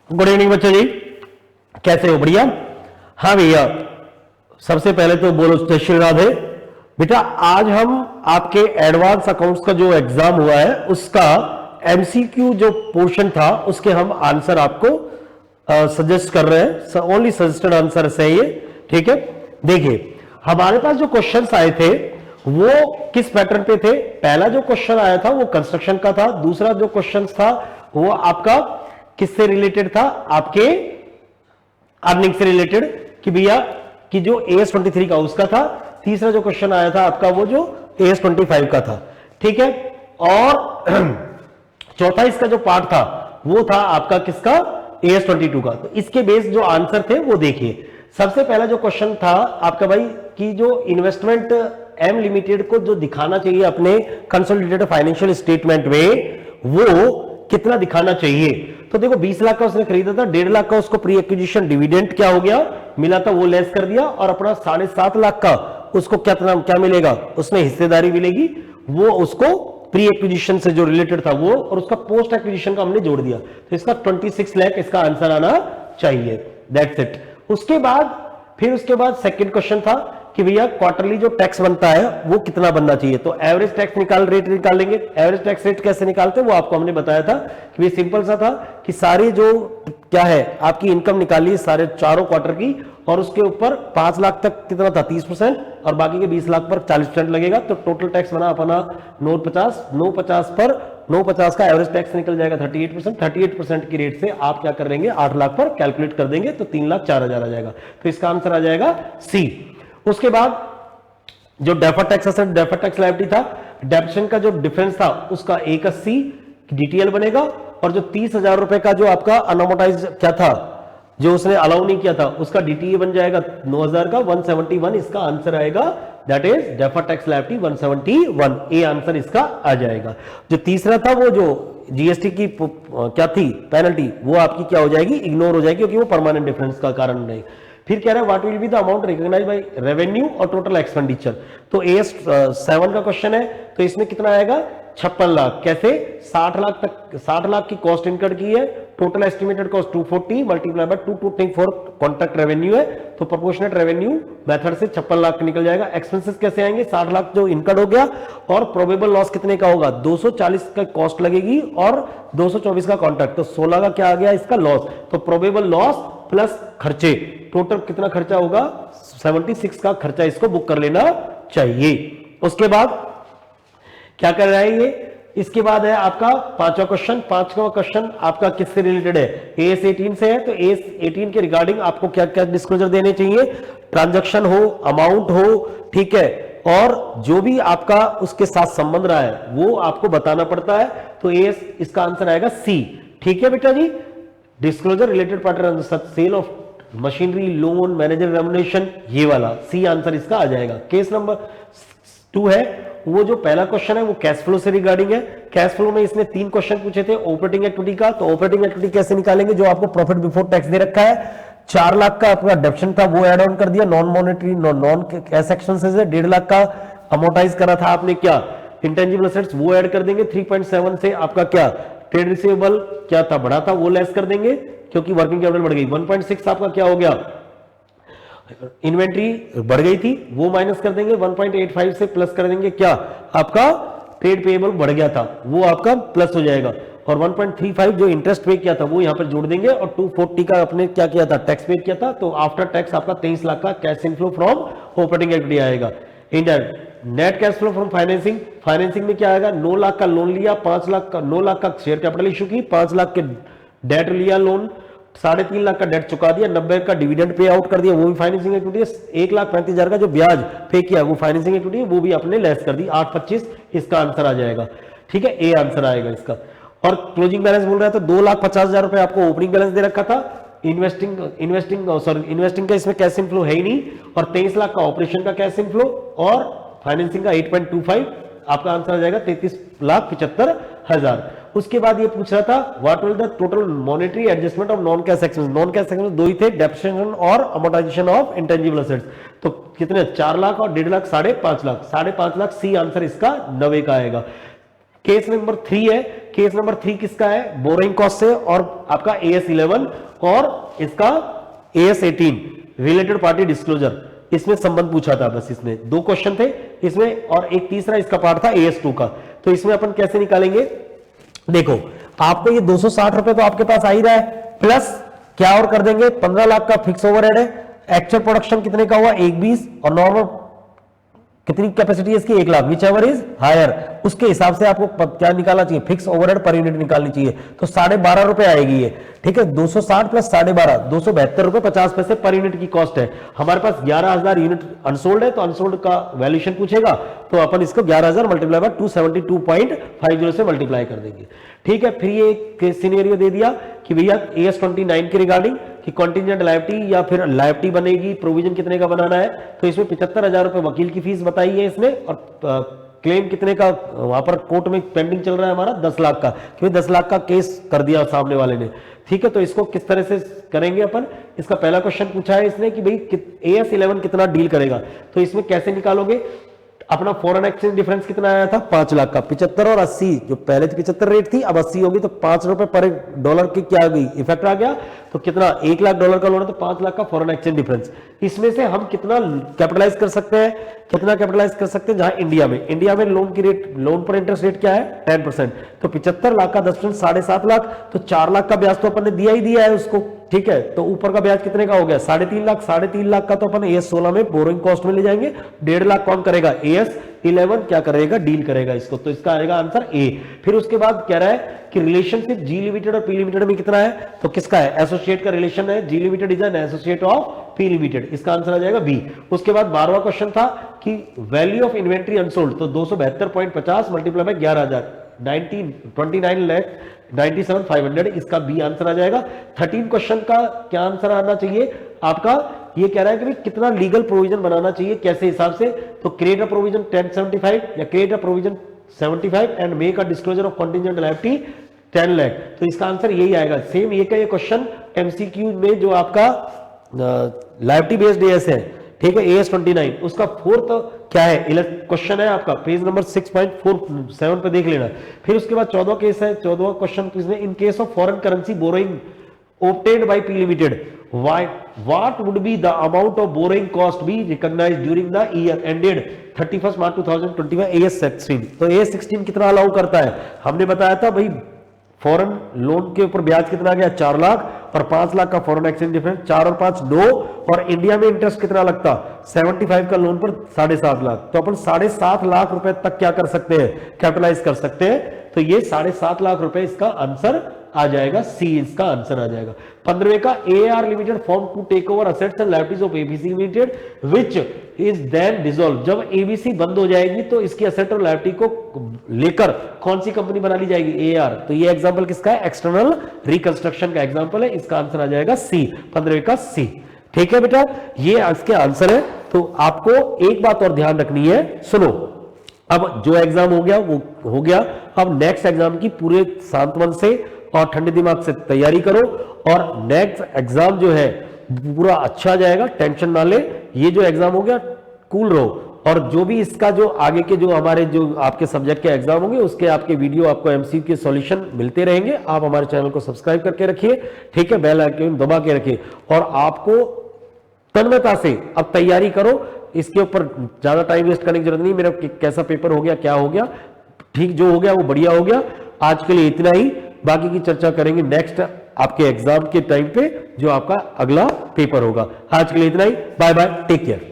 Good evening बच्चों जी, कैसे हो? बढ़िया। हाँ भैया, सबसे पहले तो बोलो जय श्री राधे। बेटा आज हम आपके एडवांस अकाउंट्स का जो एग्जाम हुआ है उसका एमसीक्यू जो पोर्शन था उसके हम आंसर आपको सजेस्ट कर रहे हैं। ओनली सजेस्टेड आंसर है ये, ठीक है। देखिए हमारे पास जो क्वेश्चंस आए थे वो किस पैटर्न पे थे। पहला जो क्वेश्चन आया था वो कंस्ट्रक्शन का था। दूसरा जो क्वेश्चन था वो आपका किससे रिलेटेड था? आपके अर्निंग से रिलेटेड, कि भैया कि जो AS23 का उसका था। तीसरा जो क्वेश्चन आया था आपका वो जो AS25 का था, ठीक है। और चौथा इसका जो पार्ट था वो था आपका किसका? AS22 का। तो इसके बेस जो आंसर थे वो देखिए। सबसे पहला जो क्वेश्चन था आपका भाई कि जो इन्वेस्टमेंट एम लिमिटेड को जो दिखाना चाहिए अपने कंसोलिडेटेड फाइनेंशियल स्टेटमेंट में वो कितना दिखाना चाहिए। तो देखो 20 लाख का उसने खरीदा था, 1.5 लाख का उसको प्री एक्विजिशन डिविडेंड क्या हो गया मिला था, वो लेस कर दिया। और अपना 7.5 लाख का उसको क्या मिलेगा, उसमें हिस्सेदारी मिलेगी, वो उसको प्री एक्विजिशन से जो रिलेटेड था वो, और उसका पोस्ट एक्विजिशन का हमने जोड़ दिया। तो इसका 26 लाख इसका आंसर आना चाहिए। That's it. उसके बाद सेकंड क्वेश्चन था कि भैया क्वार्टरली जो टैक्स बनता है वो कितना बनना चाहिए। तो एवरेज टैक्स रेट निकाल लेंगे। एवरेज टैक्स रेट कैसे निकालते हैं वो आपको हमने बताया था कि ये सिंपल सा था कि सारी जो क्या है आपकी इनकम निकालिए सारे चारों क्वार्टर की, और उसके ऊपर 5 लाख तक कितना था 30%, और बाकी के 20 लाख पर 40% लगेगा। तो टोटल टैक्स बना अपना 950 पर 950 का एवरेज टैक्स निकल जाएगा 38%। 38% की रेट से आप क्या कर देंगे 8 लाख पर कैलकुलेट कर देंगे, तो 3,04,000 आ जाएगा। तो इसका आंसर आ जाएगा सी। उसके बाद जो defer tax asset defer tax liability था, डेप्शन का जो डिफरेंस था उसका 180 डीटीएल बनेगा, और जो 30,000 रुपए का जो आपका अनअमोटाइज क्या था जो उसने अलाउ नहीं किया था उसका डीटीए बन जाएगा 9,000 का 171। इसका आंसर आएगा that is defer tax liability 171। A answer इसका आ जाएगा। जो तीसरा था वो जो जीएसटी की क्या थी पेनल्टी, वो आपकी क्या हो जाएगी, इग्नोर हो जाएगी, क्योंकि वो परमानेंट डिफरेंस का कारण नहीं। फिर कह रहा है what will be the amount recognized by revenue और टोटल एक्सपेंडिचर। तो AS7 का क्वेश्चन है, तो इसमें कितना आएगा 56 लाख। कैसे 60 लाख की कॉस्ट इनकर्ड की है, total estimated cost 240 multiply by 224 contract revenue है, तो प्रोपोर्शनेट रेवेन्यू मेथड से 56 लाख निकल जाएगा। एक्सपेंसेस कैसे आएंगे, 60 लाख जो इनकर्ड हो गया, और प्रोबेबल लॉस कितने का होगा 240 का कॉस्ट लगेगी और 224 का कॉन्ट्रैक्ट, तो 16 का क्या आ गया इसका लॉस। तो प्रोबेबल लॉस प्लस खर्चे, टोटल कितना खर्चा होगा 76 का खर्चा इसको बुक कर लेना चाहिए। उसके बाद क्या कर रहा है ये, इसके बाद है आपका पांचवा क्वेश्चन आपका किससे रिलेटेड है, AS18 से है। तो AS18 के रिगार्डिंग आपको क्या क्या डिस्क्लोजर देने चाहिए, ट्रांजैक्शन हो, अमाउंट हो, ठीक है, और जो भी आपका उसके साथ संबंध रहा है वो आपको बताना पड़ता है। तो इसका आंसर आएगा सी। ठीक है बेटा जी। Disclosure related partner sale of machinery, loan, manager remuneration, ये वाला सी आंसर इसका आ जाएगा। केस नंबर 2 है, वो जो पहला क्वेश्चन है वो कैश फ्लो से रिगार्डिंग है। कैश फ्लो में इसने 3 क्वेश्चन पूछे थे ऑपरेटिंग एक्टिविटी का। तो ऑपरेटिंग एक्टिविटी कैसे निकालेंगे, जो आपको प्रॉफिट बिफोर टैक्स दे रखा है। 4 लाख का आपका डेप्शन था वो एड ऑन कर दिया, non monetary non cash expenses है। 1.5 लाख का अमोर्टाइज करा था आपने क्या इंटेंजिबल एसेट्स, वो ऐड कर देंगे। 3.7 से आपका क्या ट्रेड रिसीवेबल क्या था बढ़ा था वो लेस कर देंगे, क्योंकि वर्किंग कैपिटल बढ़ गई। 1.6 आपका क्या हो गया इन्वेंट्री बढ़ गई थी वो माइनस कर देंगे। 1.85 से प्लस कर देंगे क्या आपका ट्रेड पेएबल बढ़ गया था वो आपका प्लस हो जाएगा। और 1.35 जो इंटरेस्ट पे किया था वो यहां पर जोड़ देंगे, और 240 का आपने क्या किया था टैक्स पे किया था। तो आफ्टर टैक्स आपका 23 लाख का cash inflow from operating activity आएगा। Net cash flow from financing में क्या आएगा, 9 लाख का लोन लिया, 5 लाख का 9 लाख का शेयर कैपिटल इशू की, 5 लाख के डेट लिया लोन, 3.5 लाख का डेट चुका दिया, 90 का डिविडेंड पे आउट कर दिया, वो भी फाइनेंसिंग एक्टिविटी है। 1,35,000 का जो ब्याज पे किया वो फाइनेंसिंग एक्टिविटी है, वो भी अपने लेस कर दी। 825 इसका आंसर आ जाएगा। ठीक है, ए आंसर आएगा इसका। और क्लोजिंग बैलेंस बोल रहा था 2,50,000 रुपए आपको ओपनिंग बैलेंस दे रखा था। इन्वेस्टिंग का इसमें कैश इनफ्लो है ही नहीं, और 23 लाख का ऑपरेशन का कैश इनफ्लो, और फाइनेंसिंग का 8.25, आपका आंसर आ जाएगा 33,75,000। उसके बाद ये पूछ रहा था what will the total monetary adjustment of non cash expense. Non cash expense दो ही थे, डेप्रिसिएशन और अमोर्टाइजेशन ऑफ इंटेंजिबल एसेट्स। तो कितने 4 लाख और 1.5 लाख 5.5 लाख। 5.5 लाख सी आंसर इसका 90 का आएगा। केस नंबर 3 है, केस नंबर 3 किसका है, बोरोइंग कॉस्ट से और आपका AS11 और इसका AS18 रिलेटेड पार्टी डिस्क्लोजर, इसमें संबंध पूछा था। बस इसमें 2 क्वेश्चन थे इसमें, और एक तीसरा इसका पार्ट था AS2 का। तो इसमें अपन कैसे निकालेंगे, देखो आपको ये 260 रुपए तो आपके पास आ ही रहा है, प्लस क्या और कर देंगे, 15 लाख का फिक्स ओवरहेड है, एक्चुअल प्रोडक्शन कितने का हुआ 120, और नॉर्मल कितनी कैपेसिटी है इसकी 1 lakh, whichever is higher, उसके हिसाब से आपको क्या निकालना चाहिए, फिक्स ओवरहेड पर यूनिट निकालनी चाहिए। तो 12.5 रुपए आएगी ये, ठीक है, 260 प्लस 12.5 272 रुपए 50 पैसे पर यूनिट की कॉस्ट है। हमारे पास 11,000 यूनिट अनसोल्ड है, तो अनसोल्ड का वैल्यूएशन पूछेगा, तो अपन इसको 11,000 मल्टीप्लाई बाय 272.50 से मल्टीप्लाई कर देंगे, ठीक है। फिर ये एक सिनेरियो दे दिया कि भैया AS29 के रिगार्डिंग कि कॉन्टिजेंट लायबिलिटी या फिर लायबिलिटी बनेगी, प्रोविजन कितने का बनाना है, तो इसमें 75,000 रुपए वकील की फीस बताई है इसने, और क्लेम कितने का वहां पर कोर्ट में पेंडिंग चल रहा है हमारा 10 लाख का, क्योंकि 10 लाख का केस कर दिया सामने वाले ने, ठीक है। तो इसको किस तरह से करेंगे अपन, इसका पहला क्वेश्चन पूछा है इसने कि भाई AS11 कितना डील करेगा, तो इसमें कैसे निकालोगे, अपना फॉरेन एक्सचेंज डिफरेंस कितना आया था 5 लाख का, 75 और 80, जो पहले 75 रेट थी अब 80 होगी, तो 5 रुपए पर डॉलर की क्या आ गई इफेक्ट आ गया, तो कितना 1 लाख डॉलर का लोन है, तो 5 लाख का फॉरेन एक्सचेंज डिफरेंस। इसमें से हम कितना कैपिटलाइज कर सकते हैं, कितना कैपिटलाइज कर सकते हैं, जहां इंडिया में लोन की रेट, लोन पर इंटरेस्ट रेट क्या है 10%, तो 75 लाख का 10% 7.5 लाख, तो 4 लाख का ब्याज तो अपन ने दिया ही दिया है उसको, ठीक है। तो ऊपर का ब्याज कितने का हो गया 3.5 लाख, 3.5 लाख का तो अपन AS16 में बोरोइंग कॉस्ट में ले जाएंगे, 1.5 लाख कौन करेगा AS11 क्या करेगा डील करेगा इसको, तो इसका आएगा आंसर A। फिर उसके बाद कह रहा है कि रिलेशनशिप G लिमिटेड और P लिमिटेड में कितना है, तो किसका है एसोसिएट का रिलेशन है, G limited is an associate of P limited, इसका आंसर आ जाएगा B। उसके बाद 12वां क्वेश्चन था कि वैल्यू ऑफ इन्वेंट्री अनसोल्ड, तो 272.50 मल्टीप्लाई बाय 11,000 97,500, इसका बी आंसर आ जाएगा। 13 क्वेश्चन का क्या आंसर आना चाहिए आपका, ये कह रहा है कि कितना लीगल प्रोविजन बनाना चाहिए, कैसे हिसाब से, तो क्रिएट अ प्रोविजन 1075 या create a provision 75 and make a disclosure of contingent liability 10 lakh, तो इसका आंसर यही आएगा। सेम ये का ये क्वेश्चन एमसीक्यू में जो आपका लायबिलिटी बेस्ड एएस है, ठीक है, AS29 उसका 4th क्या है क्वेश्चन है आपका, पेज नंबर 6.47 पे देख लेना। फिर उसके बाद 14 केस है, 14वां question in case of foreign currency borrowing obtained by P Limited, what would be the amount of borrowing cost be recognized during the year ended 31st March 2021 AS16, तो AS16 कितना अलाउ करता है, हमने बताया था भाई फॉरेन लोन के ऊपर ब्याज कितना गया 4 लाख और 5 लाख का फॉरेन एक्सचेंज डिफरेंस, 4 और 5 9, और इंडिया में इंटरेस्ट कितना लगता 75 का लोन पर 7.5 लाख, तो अपन 7.5 लाख रुपए तक क्या कर सकते हैं कैपिटलाइज कर सकते हैं, तो ये 7.5 लाख रुपए इसका आंसर आ जाएगा, सी इसका आंसर आ जाएगा। 15वें का AR limited form to take over assets and liabilities of ABC limited which is then dissolve, जब ABC बंद हो जाएगी तो इसकी असेट और लायबिलिटी को लेकर कौन सी कंपनी बना ली जाएगी AR, तो ये एग्जांपल किसका है एक्सटर्नल रिकंस्ट्रक्शन का एग्जांपल है, इसका आंसर आ जाएगा सी, 15वें का सी। ठीक है बेटा, ये इसके आंसर है। तो आपको एक बात और ध्यान रखनी है, सुनो, अब जो एग्जाम हो गया वो हो गया, अब नेक्स्ट एग्जाम की पूरे शांत मन से और ठंडे दिमाग से तैयारी करो, और नेक्स्ट एग्जाम जो है पूरा अच्छा जाएगा, टेंशन ना ले। ये जो एग्जाम हो गया कूल रहो, और जो भी इसका जो आगे के जो हमारे जो आपके सब्जेक्ट के एग्जाम होंगे उसके आपके वीडियो आपको एमसीक्यू के सॉल्यूशन मिलते रहेंगे। आप हमारे चैनल को सब्सक्राइब करके रखिए, ठीक है, बेल आइकन दबा के रखिए, और आपको तन्मयता से अब तैयारी करो, इसके ऊपर ज्यादा टाइम वेस्ट करने की जरूरत नहीं। मेरा कैसा पेपर हो गया, क्या हो गया, ठीक जो हो गया वो बढ़िया हो गया। आज के लिए इतना ही, बाकी की चर्चा करेंगे नेक्स्ट आपके एग्जाम के टाइम पे जो आपका अगला पेपर होगा। आज के लिए इतना ही, बाय बाय, टेक केयर।